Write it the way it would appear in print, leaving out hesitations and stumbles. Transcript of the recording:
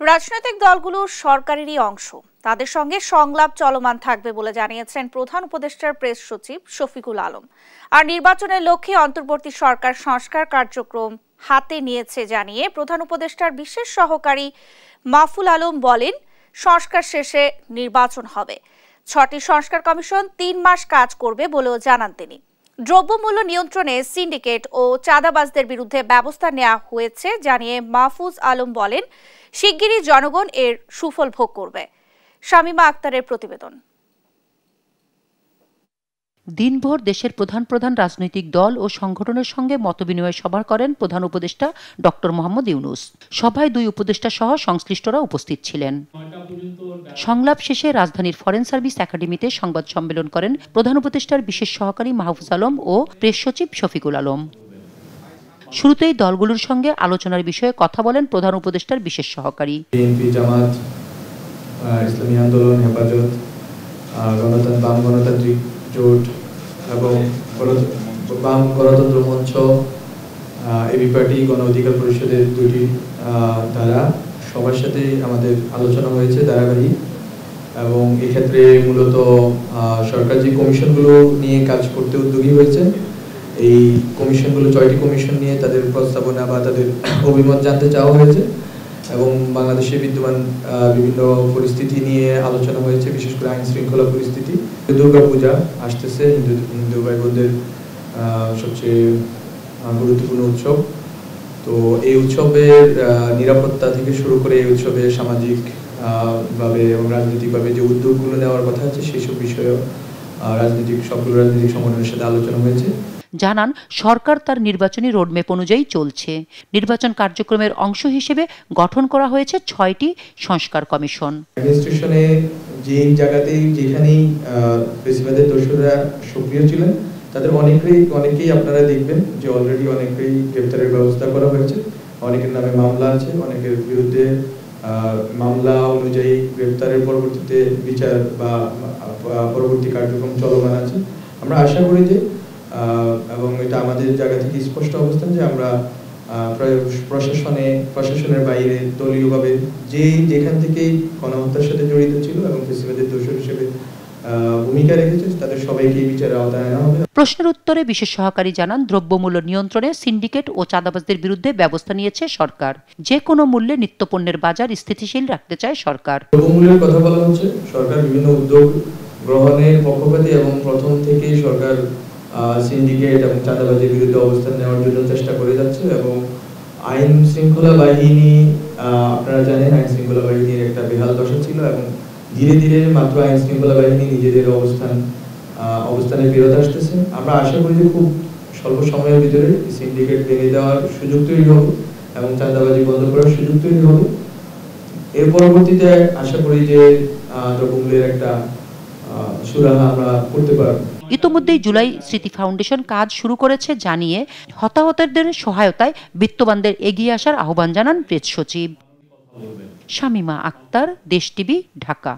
রাজনৈতিক দলগুলো সরকারেরই অংশ, তাদের সঙ্গে সংলাপ চলমান থাকবে বলে জানিয়েছেন প্রধান উপদেষ্টার প্রেস সচিব শফিকুল আলম। আর নির্বাচনের লক্ষ্যে অন্তর্বর্তী সরকার সংস্কার কার্যক্রম হাতে নিয়েছে জানিয়ে প্রধান উপদেষ্টার বিশেষ সহকারী মাহফুল আলম বলেন, সংস্কার শেষে নির্বাচন হবে। ৬টি সংস্কার কমিশন ৩ মাস কাজ করবে বলেও জানান তিনি। দ্রব্যমূল্য নিয়ন্ত্রণে সিন্ডিকেট ও চাঁদাবাজদের বিরুদ্ধে ব্যবস্থা নেওয়া হয়েছে জানিয়ে মাহফুজ আলম বলেন, শিগগিরই জনগণ এর সুফল ভোগ করবে। শামীমা আক্তারের প্রতিবেদন। দিনভর দেশের প্রধান রাজনৈতিক দল ও সংগঠনের সঙ্গে মতবিনিময় সভা করেন প্রধান উপদেষ্টা ডক্টর মোহাম্মদ ইউনূস। সভায় ২ উপদেষ্টা সহ সংশ্লিষ্টরা উপস্থিত ছিলেন। সংলাপ শেষে রাজধানীর ফরেন সার্ভিস একাডেমিতে সংবাদ সম্মেলন করেন প্রধান উপদেষ্টার বিশেষ সহকারী মাহফুজ আলম ও প্রেস সচিব শফিকুল আলম। শুরুতেই দলগুলোর সঙ্গে আলোচনার বিষয়ে কথা বলেন প্রধান উপদেষ্টার বিশেষ সহকারী। বিএনপি, জামাত, ইসলামী আন্দোলন, হেফাজত, বাম গণতান্ত্রিক জোট এবং বাম গণতন্ত্র মঞ্চ, এবি পার্টি, গণ অধিকার পরিষদের ২টি ধারা সবার সাথে আমাদের আলোচনা হয়েছে ধারাবাহিক। এবং এক্ষেত্রে মূলত সরকার যে কমিশনগুলো নিয়ে কাজ করতে উদ্যোগী হয়েছে, এই কমিশনগুলো ৬টি কমিশন নিয়ে তাদের প্রস্তাবনা বা তাদের অভিমত জানতে চাওয়া হয়েছে এবং বাংলাদেশে বিদ্যমান বিভিন্ন পরিস্থিতি নিয়ে আলোচনা হয়েছে, বিশেষ করে আইন শৃঙ্খলা পরিস্থিতি। দুর্গাপূজা আসতেছে, হিন্দু ভাই বোনদের সবচেয়ে গুরুত্বপূর্ণ উৎসব। তো এই উৎসবের নিরাপত্তা থেকে শুরু করে এই উৎসবের সামাজিক ভাবে এবং রাজনৈতিকভাবে যে উদ্যোগগুলো নেওয়ার কথা আছে সেসব বিষয়েও সবগুলো রাজনৈতিক সংগঠনের সাথে আলোচনা হয়েছে। জানান, সরকার তার নির্বাচনী রোডম্যাপ অনুযায়ী চলছে। নির্বাচন কার্যক্রমের অংশ হিসেবে গঠন করা হয়েছে ৬টি সংস্কার কমিশন। অ্যাডমিনিস্ট্রেশনে যেখানেই বেশিরভাগের দোষরা সক্রিয় ছিলেন, তাদের অনেকেই আপনারা দেখবেন যে অলরেডি অনেকেই গ্রেপ্তারের ব্যবস্থা করা হয়েছে। অনেকের নামে মামলা আছে, অনেকের বিরুদ্ধে মামলা অনুযায়ী গ্রেপ্তারের পরবর্তীতে বিচার বা পরবর্তী কার্যক্রম চলমান আছে। আমরা আশা করি যে এবং এটা আমাদের জায়গা থেকে স্পষ্ট অবস্থান যে আমরা প্রশাসনের বাইরে দলীয়ভাবে যেখান থেকেই গণহত্যার সাথে জড়িত ছিল এবং ফেসিবাদের দোষর হিসেবে ভূমিকা রেখেছে তাদের সবাইকে বিচারের আওতায় আনা হবে। প্রশ্নের উত্তরে বিশেষ সহকারী জানান, দ্রব্যমূল্য নিয়ন্ত্রণে সিন্ডিকেট ও চাঁদাবাজদের বিরুদ্ধে ব্যবস্থা নিয়েছে সরকার। যে কোনো মূল্যে নিত্যপণ্যের বাজার স্থিতিশীল রাখতে চায় সরকার। দ্রব্যমূল্যের কথা বলা হচ্ছে, সরকার বিভিন্ন উদ্যোগ গ্রহণের পক্ষপাতী এবং প্রথম থেকেই সরকার সিন্ডিকেট এবং চাঁদাবাজির বিরুদ্ধে অবস্থান নেওয়ার জন্য চেষ্টা করে যাচ্ছে। এবং আইন শৃঙ্খলা বাহিনী, আপনারা জানেন আইন শৃঙ্খলা বাহিনীর একটা বেহাল দশা ছিল এবং ধীরে ধীরে মাত্র আইন শৃঙ্খলা বাহিনী নিজেদের অবস্থানে ফেরত আসতেছে। আমরা আশা করি যে খুব স্বল্প সময়ের ভিতরে সিন্ডিকেট ভেঙে দেওয়ার সুযোগ তৈরি হবে এবং চাঁদাবাজি বন্ধ করার সুযোগ তৈরি হবে। এর পরবর্তীতে আশা করি যে দ্রব্যমূল্যের একটা সুরাহা আমরা করতে পারব। ইতোমধ্যেই জুলাই স্মৃতি ফাউন্ডেশন কাজ শুরু করেছে জানিয়ে হতাহতদের সহায়তায় বিত্তবানদের এগিয়ে আসার আহ্বান জানান প্রেস সচিব। শামীমা আক্তার, দেশ টিভি, ঢাকা।